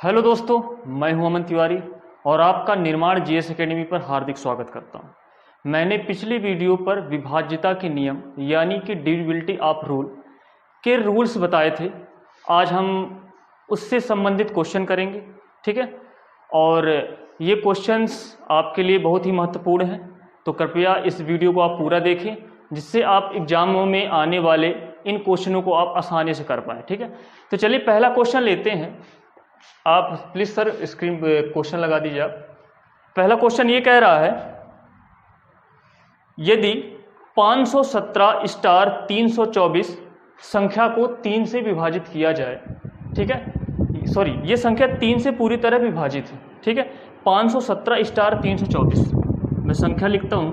Hello दोस्तों, मैं हूं अमन तिवारी और आपका निर्माण जीएस एकेडमी पर हार्दिक स्वागत करता हूं। मैंने पिछली वीडियो पर विभाज्यता के नियम यानी कि डिविजिबिलिटी ऑफ रूल के रूल्स बताए थे। आज हम उससे संबंधित क्वेश्चन करेंगे, ठीक है। और ये क्वेश्चंस आपके लिए बहुत ही महत्वपूर्ण हैं, तो कृपया इस वीडियो को आप पूरा देखें जिससे आप एग्जामों में आने वाले इन क्वेश्चनों को आप आसानी से कर पाएँ, ठीक है। तो चलिए पहला क्वेश्चन लेते हैं। आप प्लीज सर स्क्रीन पे क्वेश्चन लगा दीजिए आप। पहला क्वेश्चन ये कह रहा है, यदि 517 स्टार 324 संख्या को 3 से विभाजित किया जाए, ठीक है, सॉरी ये संख्या 3 से पूरी तरह विभाजित है, ठीक है। 517 स्टार 324, मैं संख्या लिखता हूं।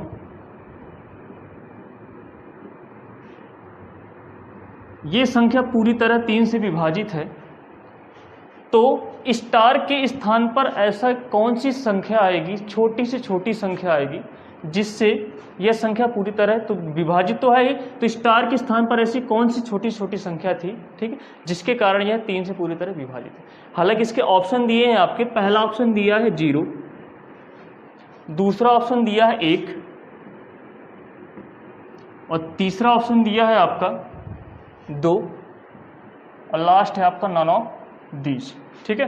ये संख्या पूरी तरह 3 से विभाजित है, तो स्टार के स्थान पर ऐसा कौन सी संख्या आएगी, छोटी से छोटी संख्या आएगी जिससे यह संख्या पूरी तरह तो विभाजित तो है ही, तो स्टार के स्थान पर ऐसी कौन सी छोटी छोटी संख्या थी, ठीक है, जिसके कारण यह 3 से पूरी तरह विभाजित है। हालांकि इसके ऑप्शन दिए हैं आपके, पहला ऑप्शन दिया है 0, दूसरा ऑप्शन दिया है 1 और तीसरा ऑप्शन दिया है आपका 2 और लास्ट है आपका नॉन ऑफ दीज, ठीक है।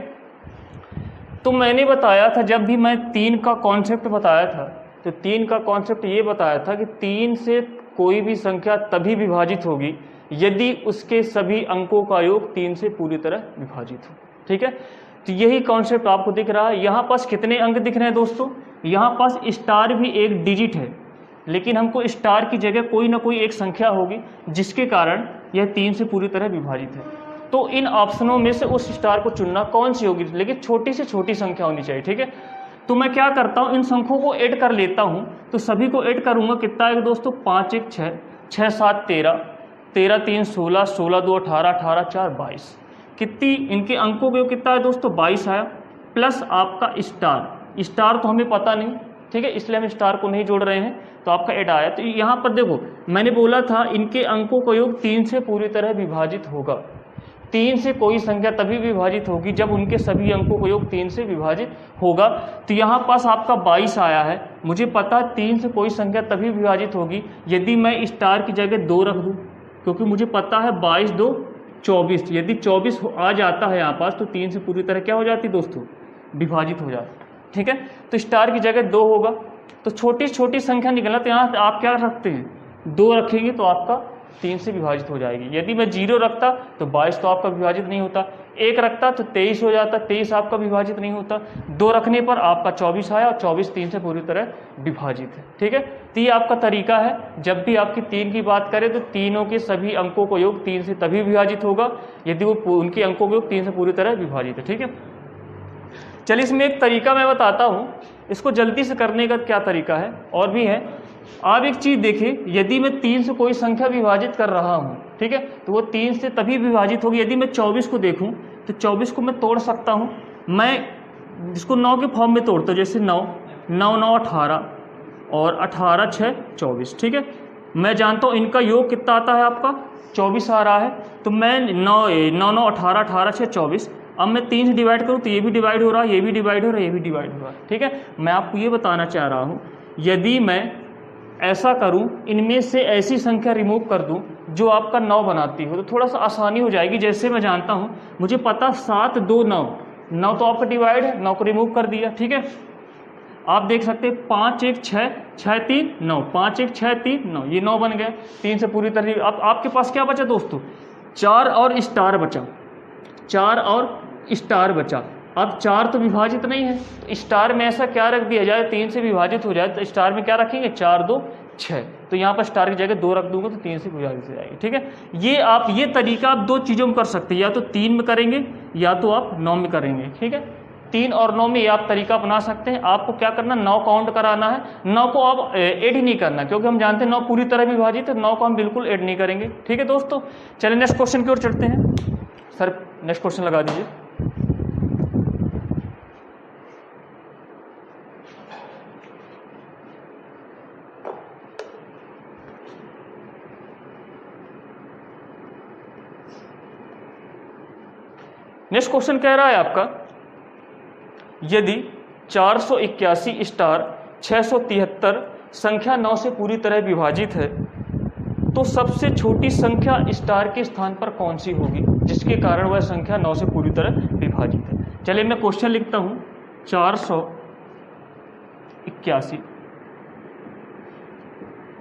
तो मैंने बताया था, जब भी मैं 3 का कॉन्सेप्ट बताया था तो 3 का कॉन्सेप्ट ये बताया था कि 3 से कोई भी संख्या तभी विभाजित होगी यदि उसके सभी अंकों का योग 3 से पूरी तरह विभाजित हो, ठीक है। तो यही कॉन्सेप्ट आपको दिख रहा है। यहाँ पास कितने अंक दिख रहे हैं दोस्तों, यहाँ पास स्टार भी एक डिजिट है, लेकिन हमको स्टार की जगह कोई ना कोई एक संख्या होगी जिसके कारण यह 3 से पूरी तरह विभाजित है। तो इन ऑप्शनों में से उस स्टार को चुनना कौन सी होगी, लेकिन छोटी से छोटी संख्या होनी चाहिए, ठीक है। तो मैं क्या करता हूं, इन संख्याओं को ऐड कर लेता हूं। तो सभी को ऐड करूंगा, कितना आएगा दोस्तों, 5 1 6, 6 7 13, 13 3 16, 16 2 18, 18 4 22, कितनी इनके अंकों का कितना है दोस्तों, 22 आया। प्लस आपका स्टार तो हमें पता नहीं, ठीक है, इसलिए हम स्टार को नहीं जोड़ रहे हैं, तो आपका ऐड आया। तो यहाँ पर देखो, मैंने बोला था इनके अंकों का योग 3 से पूरी तरह विभाजित होगा। 3 से कोई संख्या तभी विभाजित होगी जब उनके सभी अंकों का योग 3 से विभाजित होगा। तो यहाँ पास आपका 22 आया है। मुझे पता है 3 से कोई संख्या तभी विभाजित होगी यदि मैं स्टार की जगह 2 रख दूँ, क्योंकि मुझे पता है 22 2 24, यदि 24 आ जाता है यहाँ पास तो 3 से पूरी तरह क्या हो जाती दोस्तों, विभाजित हो जाती, ठीक है। तो स्टार की जगह 2 होगा, तो छोटी छोटी संख्या निकलना, तो यहाँ आप क्या रखते हैं, 2 रखेंगे तो आपका 3 से विभाजित हो जाएगी। यदि मैं 0 रखता तो 22 तो आपका विभाजित नहीं होता, 1 रखता तो 23 हो जाता, 23 आपका विभाजित नहीं होता, 2 रखने पर आपका 24 आया और 24 3 से पूरी तरह विभाजित है, ठीक है। तो ये आपका तरीका है, जब भी आपकी 3 की बात करें तो तीनों के सभी अंकों को योग 3 से तभी विभाजित होगा यदि वो उनके अंकों को योग 3 से पूरी तरह विभाजित है, ठीक है। चलिए इसमें एक तरीका मैं बताता हूँ, इसको जल्दी से करने का क्या तरीका है, और भी है। आप एक चीज़ देखिए, यदि मैं 3 से कोई संख्या विभाजित कर रहा हूँ, ठीक है, तो वो 3 से तभी विभाजित होगी। यदि मैं 24 को देखूँ तो 24 को मैं तोड़ सकता हूँ, मैं इसको 9 के फॉर्म में तोड़ता हूँ, जैसे 9 9 9 18 और 18 6 24, ठीक है। मैं जानता हूँ इनका योग कितना आता है, आपका 24 आ रहा है, तो मैं 9 9 9 18 18 6 24, अब मैं 3 से डिवाइड करूँ तो ये भी डिवाइड हो रहा है, ये भी डिवाइड हो रहा है, ये भी डिवाइड हो रहा है, ठीक है। मैं आपको ये बताना चाह रहा हूँ, यदि मैं ऐसा करूं, इनमें से ऐसी संख्या रिमूव कर दूं जो आपका 9 बनाती हो, तो थोड़ा सा आसानी हो जाएगी। जैसे मैं जानता हूं, मुझे पता 7 2 9, 9 तो आपका डिवाइड है, 9 को रिमूव कर दिया, ठीक है। आप देख सकते हैं 5 1 6 6 3 9, 5 1 6 3 9, ये 9 बन गए, 3 से पूरी तरह। अब आपके पास क्या बचा दोस्तों, 4 और स्टार बचा, 4 और स्टार बचा। अब 4 तो विभाजित नहीं है, तो स्टार में ऐसा क्या रख दिया जाए, 3 से विभाजित हो जाए, तो स्टार में क्या रखेंगे, 4 2 6, तो यहाँ पर स्टार की जगह 2 रख दूंगा तो 3 से विभाजित हो जाएगी, ठीक है। ये तरीका आप 2 चीज़ों में कर सकते हैं, या तो 3 में करेंगे या तो आप 9 में करेंगे, ठीक है। 3 और 9 में ये आप तरीका अपना सकते हैं। आपको क्या करना, 9 काउंट कराना है, 9 को आप ऐड ही नहीं करना, क्योंकि हम जानते हैं 9 पूरी तरह विभाजित है, 9 को हम बिल्कुल ऐड नहीं करेंगे, ठीक है दोस्तों। चलिए नेक्स्ट क्वेश्चन की ओर चलते हैं। सर नेक्स्ट क्वेश्चन लगा दीजिए। नेक्स्ट क्वेश्चन कह रहा है आपका, यदि 481 स्टार 673 संख्या 9 से पूरी तरह विभाजित है तो सबसे छोटी संख्या स्टार के स्थान पर कौन सी होगी जिसके कारण वह संख्या 9 से पूरी तरह विभाजित है। चलिए मैं क्वेश्चन लिखता हूं। 481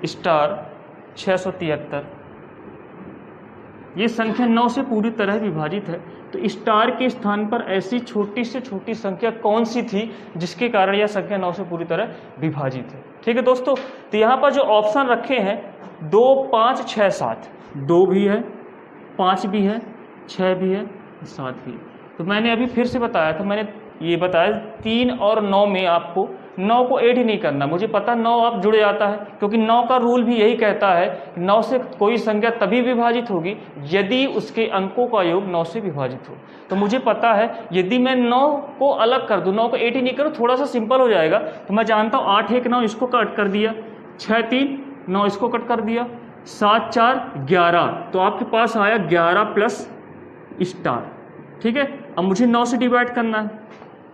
स्टार 673 ये संख्या 9 से पूरी तरह विभाजित है, तो स्टार के स्थान पर ऐसी छोटी से छोटी संख्या कौन सी थी जिसके कारण यह संख्या 9 से पूरी तरह विभाजित है। ठीक है दोस्तों, तो यहाँ पर जो ऑप्शन रखे हैं 2, 5, 6, 7, 2 भी है, 5 भी है, 6 भी है, 7 भी है। तो मैंने अभी फिर से बताया था, मैंने ये बताया 3 और 9 में आपको 9 को ऐड ही नहीं करना। मुझे पता 9 आप जुड़ जाता है, क्योंकि 9 का रूल भी यही कहता है कि 9 से कोई संख्या तभी विभाजित होगी यदि उसके अंकों का योग 9 से विभाजित हो। तो मुझे पता है यदि मैं 9 को अलग कर दूं, 9 को ऐड ही नहीं करूं, थोड़ा सा सिंपल हो जाएगा। तो मैं जानता हूं 8, 1, 9 इसको कट कर दिया, 6, 3, 9 इसको कट कर दिया, 7, 4, 11, तो आपके पास आया 11 प्लस स्टार। ठीक है, अब मुझे 9 से डिवाइड करना है।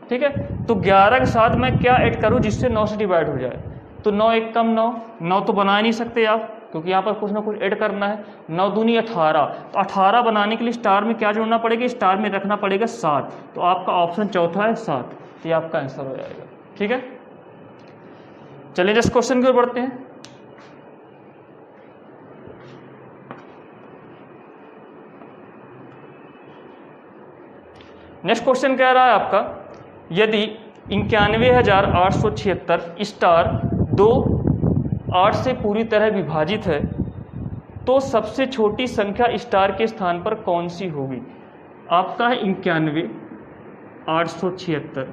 ठीक है, तो 11 के साथ मैं क्या ऐड करूं जिससे 9 से डिवाइड हो जाए। तो 9 1 कम 9, 9 तो बना नहीं सकते आप, क्योंकि यहाँ पर कुछ ना कुछ ऐड करना है। 9 दूनी 18, तो 18 बनाने के लिए स्टार में क्या जोड़ना पड़ेगा, स्टार में रखना पड़ेगा 7। तो आपका ऑप्शन चौथा है 7, तो ये आपका आंसर हो जाएगा। ठीक है, चलिए नेक्स्ट क्वेश्चन की ओर बढ़ते हैं। नेक्स्ट क्वेश्चन कह रहा है आपका, यदि 91,876 स्टार 2 8 से पूरी तरह विभाजित है तो सबसे छोटी संख्या स्टार के स्थान पर कौन सी होगी। आपका है 91,876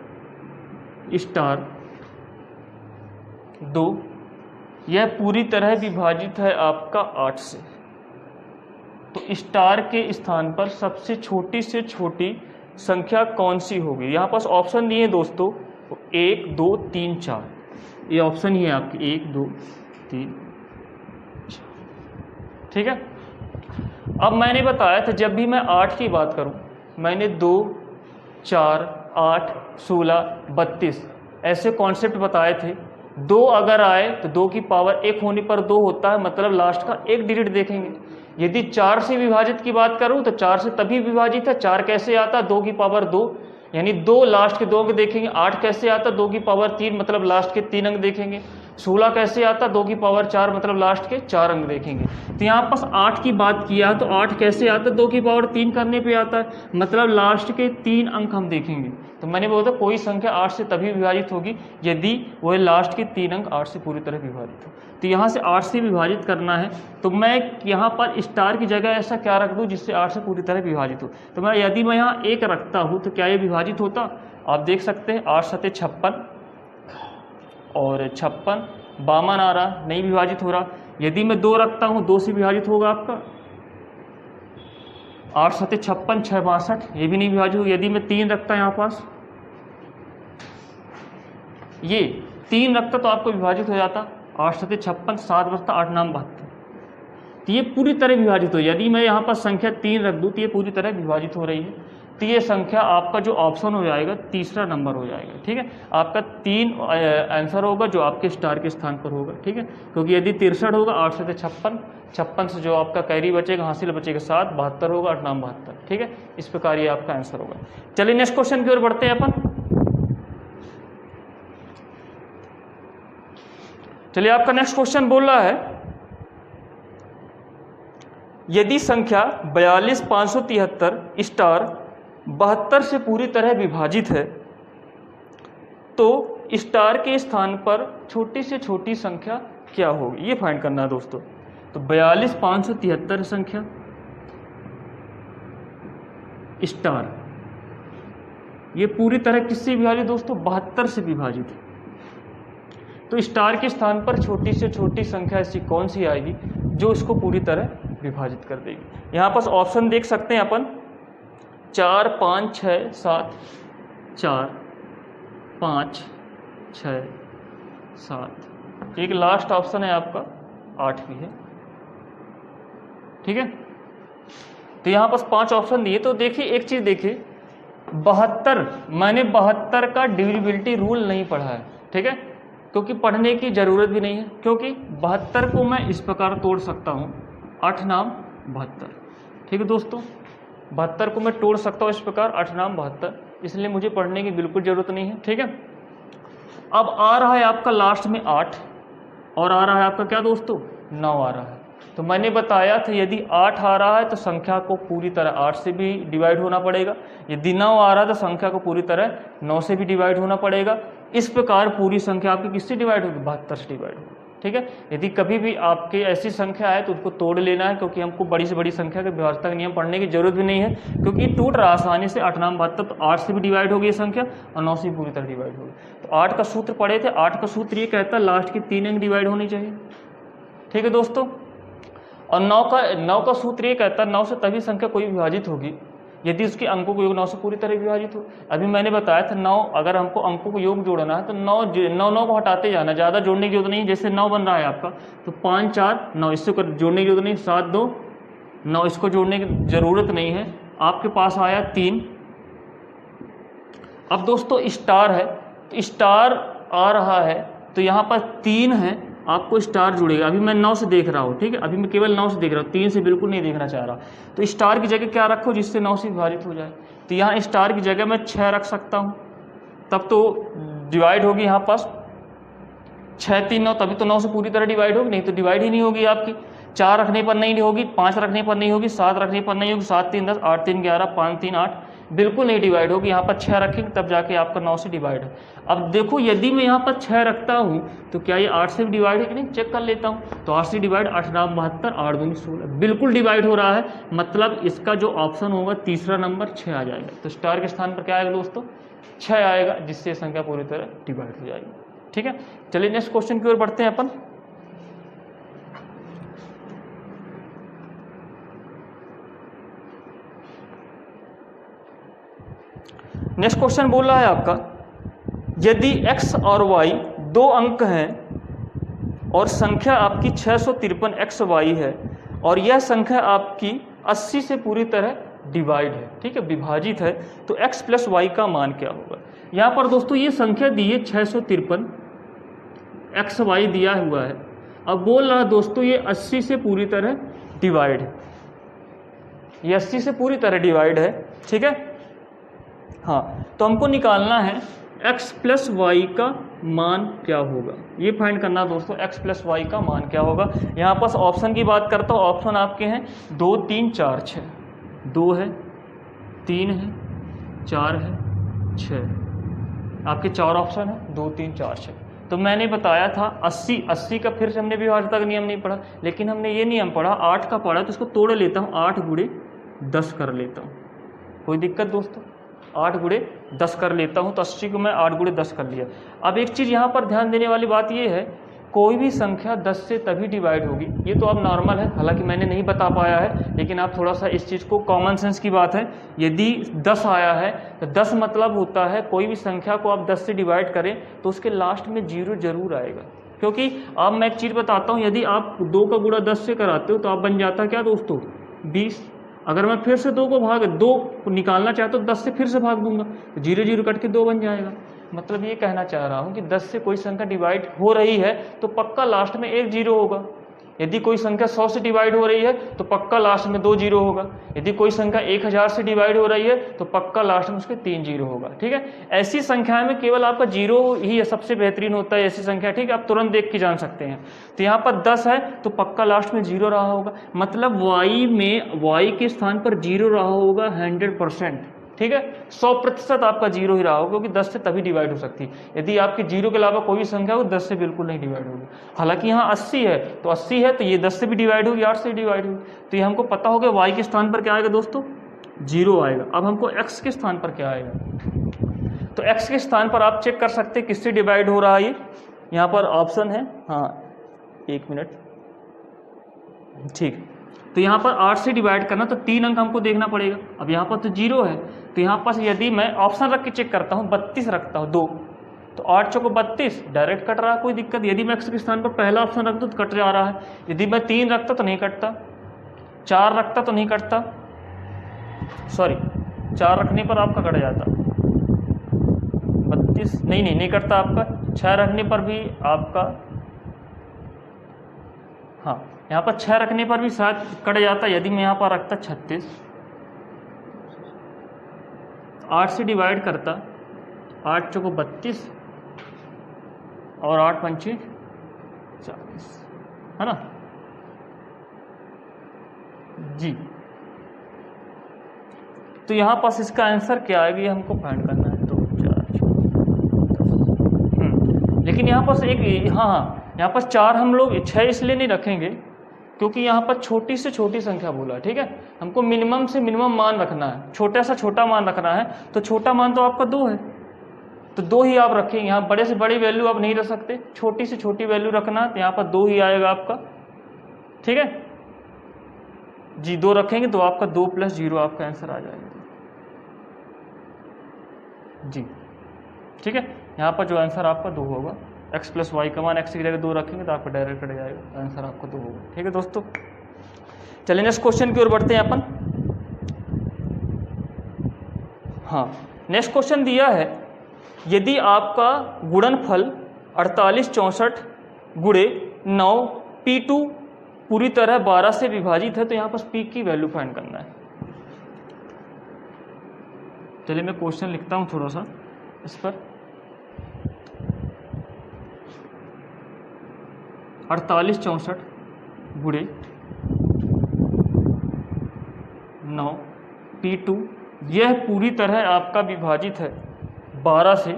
स्टार 2, यह पूरी तरह विभाजित है आपका 8 से, तो स्टार के स्थान पर सबसे छोटी से छोटी संख्या कौन सी होगी। यहाँ पास ऑप्शन दिए दोस्तों 1, 2, 3, 4, ये ऑप्शन ही है आपके 1, 2, 3, 4। ठीक है, अब मैंने बताया था जब भी मैं 8 की बात करूं, मैंने 2, 4, 8, 16, 32 ऐसे कॉन्सेप्ट बताए थे। 2 अगर आए तो 2 की पावर 1 होने पर 2 होता है, मतलब लास्ट का एक डिजिट देखेंगे। यदि 4 से विभाजित की बात करूं तो 4 से तभी विभाजित है। 4 कैसे आता, 2 की पावर 2, यानी 2 लास्ट के 2 अंक देखेंगे। 8 कैसे आता, 2 की पावर 3, मतलब लास्ट के 3 अंक देखेंगे। 16 कैसे आता, 2 की पावर 4, मतलब लास्ट के 4 अंक देखेंगे। तो यहाँ पास 8 की बात किया तो 8 कैसे आता, 2 की पावर 3 करने पे आता है, मतलब लास्ट के 3 अंक हम देखेंगे। तो मैंने बोला था कोई संख्या 8 से तभी विभाजित होगी यदि वह लास्ट के 3 अंक 8 से पूरी तरह विभाजित हो। तो यहाँ से 8 से विभाजित करना है, तो मैं यहाँ पर स्टार की जगह ऐसा क्या रख दूँ जिससे 8 से पूरी तरह विभाजित हो। तो मैं यदि मैं यहाँ 1 रखता हूँ तो क्या ये विभाजित होता, आप देख सकते हैं 8 7 56 और 56 52 आ रहा, नहीं विभाजित हो रहा। यदि मैं 2 रखता हूँ 2 से विभाजित होगा आपका 8 7 56 6 62, ये भी नहीं विभाजित होगा। यदि मैं 3 रखता यहाँ पास, ये 3 रखता तो आपको विभाजित हो जाता, 8 7 56 7 बचता 8 9 72, तो ये पूरी तरह विभाजित हो। यदि मैं यहाँ पर संख्या 3 रख दूँ तो ये पूरी तरह विभाजित हो रही है, तो ये संख्या आपका जो ऑप्शन हो जाएगा तीसरा नंबर हो जाएगा। ठीक है, आपका 3 आंसर होगा जो आपके स्टार के स्थान पर होगा। ठीक है, क्योंकि यदि 63 होगा 8 7 56, 56 से जो आपका कैरी बचेगा, हासिल बचेगा 7, 72 होगा 8 9 72। ठीक है, इस प्रकार ये आपका आंसर होगा। चलिए नेक्स्ट क्वेश्चन की ओर बढ़ते हैं अपन। चलिए आपका नेक्स्ट क्वेश्चन बोल रहा है, यदि संख्या 42,573 स्टार 72 से पूरी तरह विभाजित है तो स्टार के स्थान पर छोटी से छोटी संख्या क्या होगी, ये फाइंड करना है दोस्तों। तो 42,573 संख्या स्टार ये पूरी तरह किससे विभाजित दोस्तों, 72 से विभाजित है। तो स्टार के स्थान पर छोटी से छोटी संख्या ऐसी कौन सी आएगी जो इसको पूरी तरह विभाजित कर देगी। यहाँ पास ऑप्शन देख सकते हैं अपन 4 5 6 7, 4 5 6 7, एक लास्ट ऑप्शन है आपका 8 भी है। ठीक है, तो यहाँ पास 5 ऑप्शन दिए। तो देखिए एक चीज़ देखिए, 72, मैंने 72 का डिविजिबिलिटी रूल नहीं पढ़ा है, ठीक है, क्योंकि पढ़ने की ज़रूरत भी नहीं है, क्योंकि 72 को मैं इस प्रकार तोड़ सकता हूँ, 8 नाम 72, ठीक है दोस्तों, 72 को मैं तोड़ सकता हूँ इस प्रकार, 8 नाम 72, इसलिए मुझे पढ़ने की बिल्कुल ज़रूरत नहीं है, ठीक है। अब आ रहा है आपका लास्ट में 8 और आ रहा है आपका क्या दोस्तों 9 आ रहा है। तो मैंने बताया था यदि 8 आ रहा है तो संख्या को पूरी तरह 8 से भी डिवाइड होना पड़ेगा, यदि 9 आ रहा है तो संख्या को पूरी तरह 9 से भी डिवाइड होना पड़ेगा। इस प्रकार पूरी संख्या आपकी किससे डिवाइड होगी, 72 से डिवाइड होगी, ठीक है। यदि कभी भी आपके ऐसी संख्या है तो उसको तोड़ लेना है, क्योंकि हमको बड़ी से बड़ी संख्या के विभाज्यता का नियम पढ़ने की जरूरत भी नहीं है, क्योंकि टूट रहा आसानी से। 8 नाम 72, तो 8 से भी डिवाइड होगी ये संख्या और 9 से भी पूरी तरह डिवाइड होगी। तो 8 का सूत्र पढ़े थे, 8 का सूत्र ये कहता है लास्ट की 3 अंक डिवाइड होनी चाहिए, ठीक है दोस्तों। और 9 का सूत्र ये कहता है 9 से तभी संख्या कोई विभाजित होगी यदि उसके अंकों को योग 9 से पूरी तरह विभाजित हो। अभी मैंने बताया था 9, अगर हमको अंकों को योग जोड़ना है तो 9 को हटाते जाना, ज़्यादा जोड़ने की जरूरत नहीं। जैसे 9 बन रहा है आपका तो 5 4 9, इससे जोड़ने की जरूरत नहीं, 7 2 9, इसको जोड़ने की जरूरत नहीं है। आपके पास आया 3। अब दोस्तों स्टार है, तो स्टार आ रहा है तो यहाँ पर 3 है, आपको स्टार जुड़ेगा। अभी मैं 9 से देख रहा हूँ, ठीक है, अभी मैं केवल 9 से देख रहा हूँ, 3 से बिल्कुल नहीं देखना चाह रहा। तो स्टार की जगह क्या रखो जिससे 9 से विभाजित हो जाए, तो यहाँ स्टार की जगह मैं 6 रख सकता हूँ, तब तो डिवाइड होगी यहाँ पास 6 3 9, तभी तो 9 से पूरी तरह डिवाइड होगी, नहीं तो डिवाइड ही नहीं होगी आपकी। 4 रखने पर नहीं होगी, 5 रखने पर नहीं होगी, 7 रखने पर नहीं होगी, 7 3 10, 8 3 11, 5 3 8, बिल्कुल नहीं डिवाइड होगी। यहाँ पर 6 रखेंगे तब जाके आपका 9 से डिवाइड है। अब देखो यदि मैं यहाँ पर 6 रखता हूँ तो क्या ये 8 से भी डिवाइड है कि नहीं, चेक कर लेता हूँ। तो 8 से डिवाइड, 8 नाम 72, 8 दूनी 16, बिल्कुल डिवाइड हो रहा है। मतलब इसका जो ऑप्शन होगा तीसरा नंबर 6 आ जाएगा। तो स्टार के स्थान पर क्या आएगा दोस्तों, 6 आएगा, जिससे संख्या पूरी तरह डिवाइड हो जाएगी, ठीक है। चलिए नेक्स्ट क्वेश्चन की ओर बढ़ते हैं अपन। नेक्स्ट क्वेश्चन बोल रहा है आपका, यदि x और y 2 अंक हैं और संख्या आपकी 653 XY है और यह संख्या आपकी 80 से पूरी तरह डिवाइड है, ठीक है, विभाजित है, तो x प्लस y का मान क्या होगा। यहाँ पर दोस्तों ये संख्या दी है 653 XY दिया हुआ है। अब बोल रहा है दोस्तों ये 80 से पूरी तरह डिवाइड है, ये 80 से पूरी तरह डिवाइड है, ठीक है। हाँ, तो हमको निकालना है x प्लस वाई का मान क्या होगा, ये फाइंड करना दोस्तों, x प्लस वाई का मान क्या होगा। यहाँ पास ऑप्शन की बात करता हूँ, ऑप्शन आपके हैं 2 3 4 6, 2 है, 3 है, 4 है, 6, आपके 4 ऑप्शन है, 2 3 4 6। तो मैंने बताया था 80 का फिर से हमने विभाज्यता का नियम नहीं पढ़ा, लेकिन हमने ये नियम पढ़ा, 8 का पढ़ा, तो इसको तोड़ लेता हूँ, 8 गुणे 10 कर लेता हूँ, कोई दिक्कत दोस्तों, 8 गुणे 10 कर लेता हूं, तो 80 को मैं 8 गुणे 10 कर लिया। अब एक चीज़ यहाँ पर ध्यान देने वाली बात ये है, कोई भी संख्या 10 से तभी डिवाइड होगी, ये तो अब नॉर्मल है, हालांकि मैंने नहीं बता पाया है, लेकिन आप थोड़ा सा इस चीज़ को, कॉमन सेंस की बात है, यदि 10 आया है तो 10 मतलब होता है कोई भी संख्या को आप 10 से डिवाइड करें तो उसके लास्ट में 0 जरूर आएगा। क्योंकि अब मैं एक चीज़ बताता हूँ, यदि आप 2 का गुणा 10 से कराते हो तो आप बन जाता है क्या दोस्तों 20। अगर मैं फिर से 2 को भाग 2 निकालना चाहता हूँ 10 से फिर से भाग दूंगा तो 0 0 कट के 2 बन जाएगा। मतलब ये कहना चाह रहा हूँ कि 10 से कोई संख्या डिवाइड हो रही है तो पक्का लास्ट में 1 0 होगा। यदि कोई संख्या 100 से डिवाइड हो रही है तो पक्का लास्ट में 2 0 होगा। यदि कोई संख्या 1000 से डिवाइड हो रही है तो पक्का लास्ट में उसके 3 0 होगा, ठीक है। ऐसी संख्या में केवल आपका 0 ही सबसे बेहतरीन होता है, ऐसी संख्या, ठीक है, आप तुरंत देख के जान सकते हैं। तो यहाँ पर 10 है तो पक्का लास्ट में 0 रहा होगा, मतलब y के स्थान पर 0 रहा होगा 100%, ठीक है, 100% आपका 0 ही रहा होगा, क्योंकि 10 से तभी डिवाइड हो सकती है। यदि आपकी 0 के अलावा कोई भी संख्या हो 10 से बिल्कुल नहीं डिवाइड होगी। हालांकि यहाँ 80 है तो 80 है तो ये 10 से भी डिवाइड होगी, 8 से डिवाइड होगी। तो ये हमको पता होगा y के स्थान पर क्या आएगा दोस्तों 0 आएगा। अब हमको x के स्थान पर क्या आएगा, तो x के स्थान पर आप चेक कर सकते हैं किससे डिवाइड हो रहा है। ये यहाँ पर ऑप्शन है, हाँ 1 मिनट, ठीक। तो यहाँ पर 8 से डिवाइड करना तो 3 अंक हमको देखना पड़ेगा। अब यहाँ पर तो 0 है तो यहाँ पर यदि मैं ऑप्शन रख के चेक करता हूँ 32 रखता हूँ 2, तो 8 चौको 32 डायरेक्ट कट रहा है, कोई दिक्कत। यदि मैं x के स्थान पर पहला ऑप्शन रख दूँ तो कट जा रहा है। यदि मैं 3 रखता तो नहीं कटता, 4 रखता तो नहीं कटता, सॉरी 4 रखने पर आपका कट जाता, 32 नहीं कटता आपका। 6 रखने पर भी आपका, हाँ यहाँ पर 6 रखने पर भी शायद कट जाता यदि मैं यहाँ पर रखता 36। 8 से डिवाइड करता, 8 चौको 32 और 8 पंचे 40, है ना जी। तो यहाँ पास इसका आंसर क्या आएगा ये हमको फाइंड करना है। 2 4 10। लेकिन यहाँ पास एक, हाँ यहाँ पर 4 हम लोग 6 इसलिए नहीं रखेंगे क्योंकि यहाँ पर छोटी से छोटी संख्या बोला, ठीक है। हमको मिनिमम से मिनिमम मान रखना है, छोटा से छोटा मान रखना है। तो छोटा मान तो आपका 2 है, तो 2 ही आप रखेंगे। यहाँ बड़े से बड़ी वैल्यू आप नहीं रख सकते, छोटी से छोटी वैल्यू रखना है, तो यहाँ पर 2 ही आएगा आपका, ठीक है जी। 2 रखेंगे तो आपका 2 + 0 आपका आंसर आ जाएगा जी, ठीक है। यहाँ पर जो आंसर आपका 2 होगा, x + y का मान x की जगह 2 रखेंगे तो आपका डायरेक्ट कट जाएगा, आंसर आपका 2 होगा, ठीक है दोस्तों। चलिए नेक्स्ट क्वेश्चन की ओर बढ़ते हैं अपन। हाँ नेक्स्ट क्वेश्चन दिया है, यदि आपका गुणनफल 48 64 गुणे 9 P2 पूरी तरह 12 से विभाजित है तो यहाँ पर P की वैल्यू फाइंड करना है। चलिए मैं क्वेश्चन लिखता हूँ थोड़ा सा इस पर। 48 64 गुणे 9 P2 यह पूरी तरह आपका विभाजित है 12 से,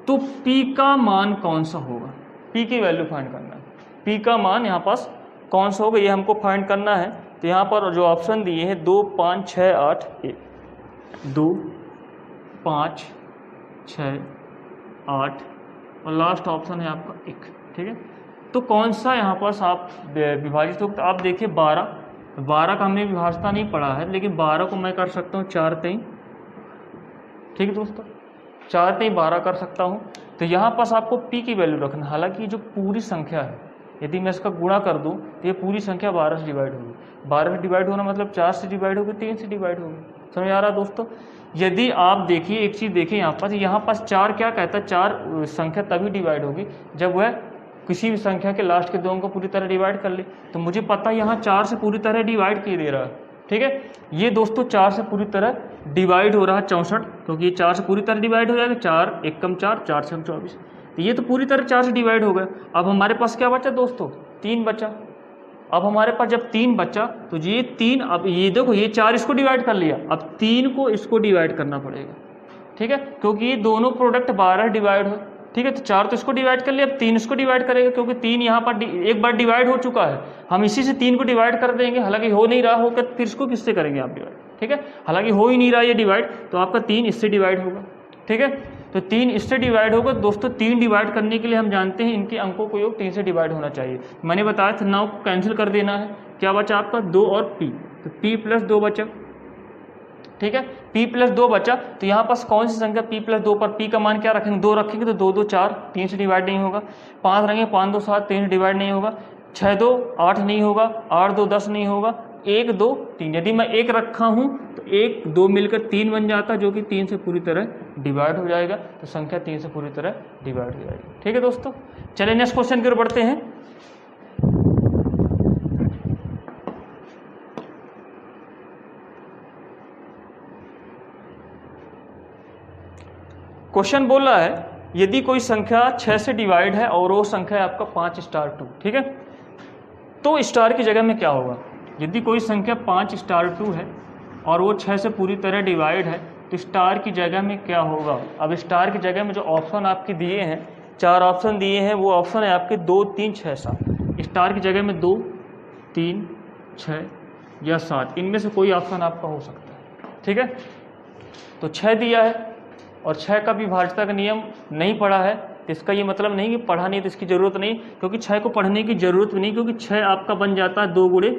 तो P का मान कौन सा होगा? P की वैल्यू फाइंड करना है। P का मान यहाँ पास कौन सा होगा ये हमको फाइंड करना है। तो यहाँ पर जो ऑप्शन दिए हैं 2 5 6 8 1, 2 5 6 8 और लास्ट ऑप्शन है आपका 1, ठीक है। तो कौन सा यहाँ पास आप विभाजित हो? तो आप देखिए 12 का हमने विभाजता नहीं पढ़ा है, लेकिन 12 को मैं कर सकता हूँ 4 3, ठीक है दोस्तों, 4 3 12 कर सकता हूँ। तो यहाँ पास आपको P की वैल्यू रखना। हालांकि जो पूरी संख्या है यदि मैं इसका गुणा कर दूँ तो ये पूरी संख्या 12 से डिवाइड होगी। 12 से डिवाइड होना मतलब 4 से डिवाइड होगी, 3 से डिवाइड होगी। समझ आ रहा है दोस्तों? यदि आप देखिए एक चीज़ देखिए यहाँ पास 4 क्या कहता है, 4 संख्या तभी डिवाइड होगी जब वह किसी भी संख्या के लास्ट के 2 अंक को पूरी तरह डिवाइड कर ले। तो मुझे पता है यहाँ 4 से पूरी तरह डिवाइड किए दे रहा है, ठीक है। ये दोस्तों 4 से पूरी तरह डिवाइड हो रहा है 64, क्योंकि ये 4 से पूरी तरह डिवाइड हो जाएगा। 4 1 कम 4 4 6 24, तो ये तो पूरी तरह 4 से डिवाइड हो गया। अब हमारे पास क्या बचा दोस्तों? 3 बचा। अब हमारे पास जब 3 बचा तो ये 3, अब ये देखो ये 4 इसको डिवाइड कर लिया, अब 3 को इसको डिवाइड करना पड़ेगा, ठीक है, क्योंकि ये दोनों प्रोडक्ट 12 डिवाइड हो, ठीक है। तो 4 तो इसको डिवाइड कर लिया, अब 3 इसको डिवाइड करेगा, क्योंकि 3 यहाँ पर एक बार डिवाइड हो चुका है। हम इसी से 3 को डिवाइड कर देंगे, हालांकि हो नहीं रहा होगा, फिर इसको किससे करेंगे आप डिवाइड, ठीक है। हालांकि हो ही नहीं रहा ये डिवाइड, तो आपका 3 इससे डिवाइड होगा, ठीक है। तो 3 इससे डिवाइड होगा दोस्तों। 3 डिवाइड करने के लिए हम जानते हैं इनके अंकों को योग 3 से डिवाइड होना चाहिए। मैंने बताया था 9 को कैंसिल कर देना है। क्या बचा आपका? 2 और P, तो P + 2 बचा, ठीक है। P + 2 बचा, तो यहाँ पास कौन सी संख्या P + 2 पर P का मान क्या रखेंगे? 2 रखेंगे, तो 2 2 4, 3 से डिवाइड नहीं होगा। 5 रखेंगे, 5 2 7, 3 से डिवाइड नहीं होगा। 6 2 8 नहीं होगा, 8 2 10 नहीं होगा, 1 2 3। यदि मैं 1 रखा हूँ तो 1 2 मिलकर 3 बन जाता, जो कि 3 से पूरी तरह डिवाइड हो जाएगा। तो संख्या 3 से पूरी तरह डिवाइड हो जाएगी, ठीक है दोस्तों। चलिए नेक्स्ट क्वेश्चन की ओर बढ़ते हैं। क्वेश्चन बोल रहा है यदि कोई संख्या 6 से डिवाइड है और वो संख्या है आपका 5 स्टार 2, ठीक है, तो स्टार की जगह में क्या होगा? यदि कोई संख्या 5 स्टार 2 है और वो 6 से पूरी तरह डिवाइड है तो स्टार की जगह में क्या होगा? अब स्टार की जगह में जो ऑप्शन आपके दिए हैं, 4 ऑप्शन दिए हैं, वो ऑप्शन है आपके 2 3 6 7। स्टार की जगह में 2 3 6 या 7, इनमें से कोई ऑप्शन आपका हो सकता है, ठीक है। तो 6 दिया है और 6 का विभाज्यता का नियम नहीं पढ़ा है, तो इसका ये मतलब नहीं कि पढ़ा नहीं तो इसकी ज़रूरत नहीं, क्योंकि 6 को पढ़ने की ज़रूरत भी नहीं, क्योंकि 6 आपका बन जाता है 2 गुणे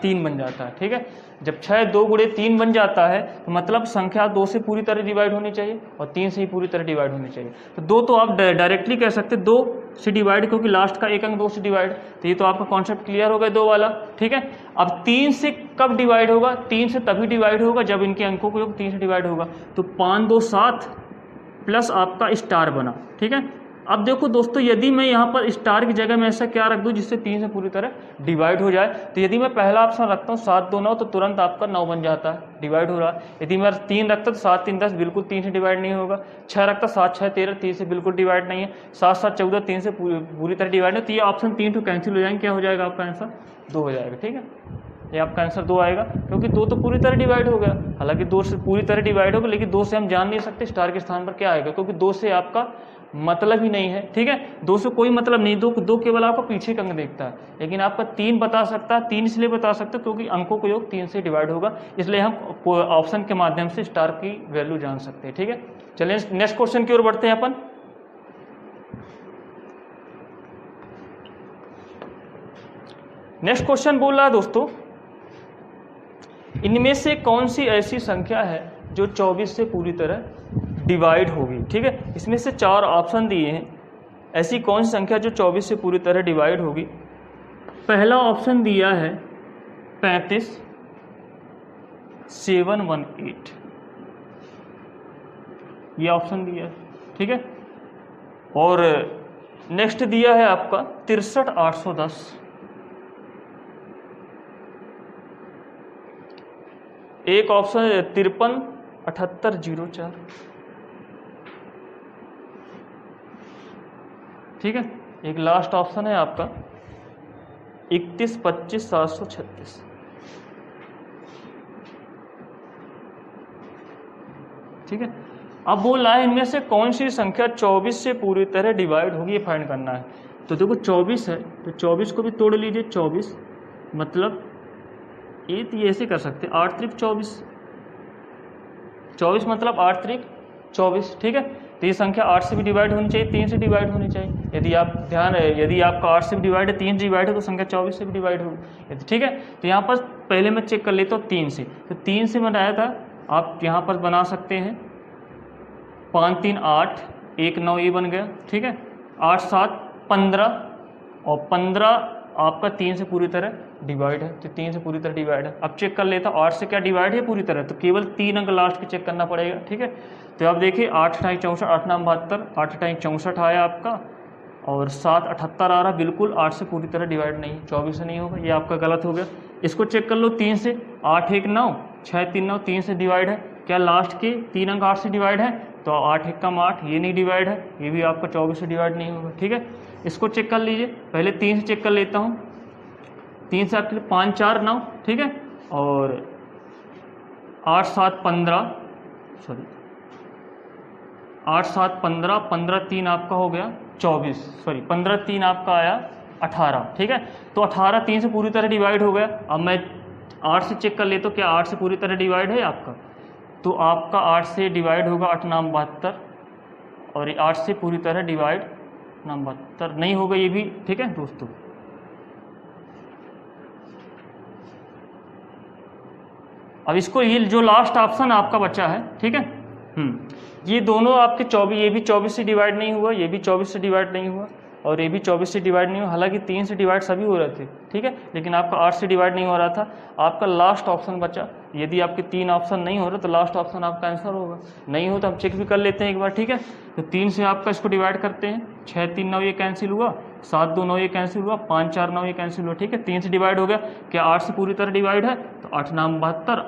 3 बन जाता है, ठीक है। जब 6 2 गुणे 3 बन जाता है तो मतलब संख्या 2 से पूरी तरह डिवाइड होनी चाहिए और 3 से ही पूरी तरह डिवाइड होनी चाहिए। तो 2 तो आप डायरेक्टली कह सकते 2 से डिवाइड, क्योंकि लास्ट का एक अंक 2 से डिवाइड। तो ये तो आपका कॉन्सेप्ट क्लियर हो गया 2 वाला, ठीक है। अब 3 से कब डिवाइड होगा? 3 से तभी डिवाइड होगा जब इनके अंकों को योग 3 से डिवाइड होगा। तो 5 2 7 प्लस आपका स्टार बना, ठीक है। अब देखो दोस्तों, यदि मैं यहाँ पर स्टार की जगह में ऐसा क्या रख दूँ जिससे 3 से पूरी तरह डिवाइड हो जाए, तो यदि मैं पहला ऑप्शन रखता हूँ 7 2 9 तो तुरंत आपका 9 बन जाता है, डिवाइड हो रहा है। यदि मैं 3 रखता तो 7 3 10 बिल्कुल 3 से डिवाइड नहीं होगा। 6 रखता 7 6 13 3 से बिल्कुल डिवाइड नहीं है। 7 7 14 3 से पूरी तरह डिवाइड नहीं। तो ये ऑप्शन 3 टू कैंसिल हो जाएंगे, क्या हो जाएगा आपका आंसर? 2 हो जाएगा, ठीक है। ये आपका आंसर 2 आएगा, क्योंकि 2 तो पूरी तरह डिवाइड हो गया। हालांकि 2 से पूरी तरह डिवाइड होगा, लेकिन 2 से हम जान नहीं सकते स्टार के स्थान पर क्या आएगा, क्योंकि 2 से आपका मतलब ही नहीं है, ठीक है। 2 से कोई मतलब नहीं, 2 केवल आपका पीछे का अंक देखता है, लेकिन आपका 3 बता सकता है। 3 इसलिए बता सकते क्योंकि अंकों को योग 3 से डिवाइड होगा, इसलिए हम ऑप्शन के माध्यम से स्टार की वैल्यू जान सकते हैं, ठीक है। चलिए नेक्स्ट क्वेश्चन की ओर बढ़ते हैं अपन। नेक्स्ट क्वेश्चन बोल रहा है दोस्तों, इनमें से कौन सी ऐसी संख्या है जो 24 से पूरी तरह डिवाइड होगी, ठीक है। इसमें से 4 ऑप्शन दिए हैं, ऐसी कौन सी संख्या जो 24 से पूरी तरह डिवाइड होगी। पहला ऑप्शन दिया है 35 718, ये ऑप्शन दिया है, ठीक है। और नेक्स्ट दिया है आपका 63 810, एक ऑप्शन 53 7804, ठीक है। एक लास्ट ऑप्शन है आपका 31 25 736, ठीक है। अब बोल रहा है इनमें से कौन सी संख्या 24 से पूरी तरह डिवाइड होगी, ये फाइंड करना है। तो देखो 24 है, तो 24 को भी तोड़ लीजिए। 24 मतलब ये तो ऐसे कर सकते हैं 8 त्रिक 24, 24 मतलब 8 त्रिक 24, ठीक है। तो ये संख्या 8 से भी डिवाइड होनी चाहिए, 3 से डिवाइड होनी चाहिए। यदि आप ध्यान है, यदि आपका 8 से भी डिवाइड है, 3 से डिवाइड है, तो संख्या 24 से भी डिवाइड होगी, ठीक है। तो यहाँ पर पहले मैं चेक कर लेता हूँ 3 से। तो 3 से बनाया था, आप यहाँ पर बना सकते हैं 5 3 8 1 9, ये बन गया, ठीक है। 8 7 15 और 15 आपका 3 से पूरी तरह डिवाइड है, तो 3 से पूरी तरह डिवाइड है। अब चेक कर लेता हूँ 8 से क्या डिवाइड है पूरी तरह, तो केवल 3 अंक लास्ट के चेक करना पड़ेगा, ठीक है। तो आप देखिए 8 × 64 8 9 72, 8 × 64 आया आपका, और 7 78 आ रहा, बिल्कुल 8 से पूरी तरह डिवाइड नहीं, 24 से नहीं होगा, ये आपका गलत हो गया। इसको चेक कर लो 3 से, 8 1 9 6 3 9, 3 से डिवाइड है, क्या लास्ट के 3 अंक 8 से डिवाइड है, तो 8 1 कम 8, ये नहीं डिवाइड है, ये भी आपका 24 से डिवाइड नहीं होगा, ठीक है। इसको चेक कर लीजिए, पहले 3 से चेक कर लेता हूँ। 3 से आपके 5 4 9, ठीक है, और 8 7 15, सॉरी 8 7 15, 15 3 आपका हो गया 24, सॉरी 15 3 आपका आया 18, ठीक है। तो 18 3 से पूरी तरह डिवाइड हो गया। अब मैं 8 से चेक कर लेता हूँ, क्या 8 से पूरी तरह डिवाइड है आपका, तो आपका 8 से डिवाइड होगा 8 9 72, और 8 से पूरी तरह डिवाइड 9 72 नहीं होगा, ये भी, ठीक है दोस्तों। अब इसको, ये जो लास्ट ऑप्शन आपका बचा है, ठीक है, ये दोनों आपके 24, ये भी 24 से डिवाइड नहीं हुआ, ये भी 24 से डिवाइड नहीं हुआ, और ये भी 24 से डिवाइड नहीं हुआ। हालांकि 3 से डिवाइड सभी हो रहे थे, ठीक है, लेकिन आपका 8 से डिवाइड नहीं हो रहा था। आपका लास्ट ऑप्शन बचा, यदि आपके 3 ऑप्शन नहीं हो रहे तो लास्ट ऑप्शन आपका आंसर होगा। नहीं हो तो हम चेक भी कर लेते हैं एक बार, ठीक है। तो 3 से आपका इसको डिवाइड करते हैं, 6 3 9 ये कैंसिल हुआ, 7 2 9 ये कैंसिल हुआ, 5 4 9 ये कैंसिल हुआ, ठीक है। 3 से डिवाइड हो गया, क्या 8 से पूरी तरह डिवाइड है, तो 8 9 72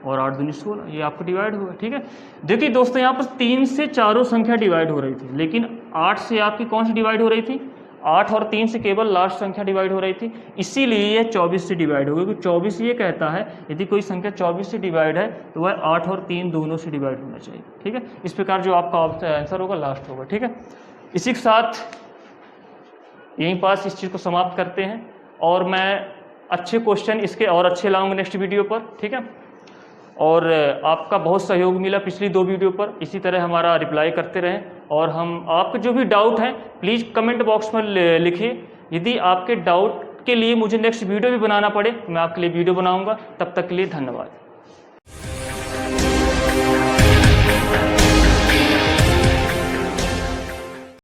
और 8 2 16, ये आपको डिवाइड होगा, ठीक है। देखिए दोस्तों, यहाँ पर 3 से चारों संख्या डिवाइड हो रही थी, लेकिन 8 से आपकी कौन सी डिवाइड हो रही थी, 8 और 3 से केवल लास्ट संख्या डिवाइड हो रही थी, इसीलिए ये 24 से डिवाइड होगी। क्योंकि 24 ये कहता है यदि कोई संख्या 24 से डिवाइड है तो वह 8 और 3 दोनों से डिवाइड होना चाहिए, ठीक है। इस प्रकार जो आपका आंसर होगा लास्ट होगा, ठीक है। इसी के साथ यहीं पास इस चीज़ को समाप्त करते हैं, और मैं अच्छे क्वेश्चन इसके और अच्छे लाऊंगा नेक्स्ट वीडियो पर, ठीक है। और आपका बहुत सहयोग मिला पिछली 2 वीडियो पर, इसी तरह हमारा रिप्लाई करते रहें, और हम आपके जो भी डाउट हैं प्लीज़ कमेंट बॉक्स में लिखिए। यदि आपके डाउट के लिए मुझे नेक्स्ट वीडियो भी बनाना पड़े, मैं आपके लिए वीडियो बनाऊंगा। तब तक के लिए धन्यवाद।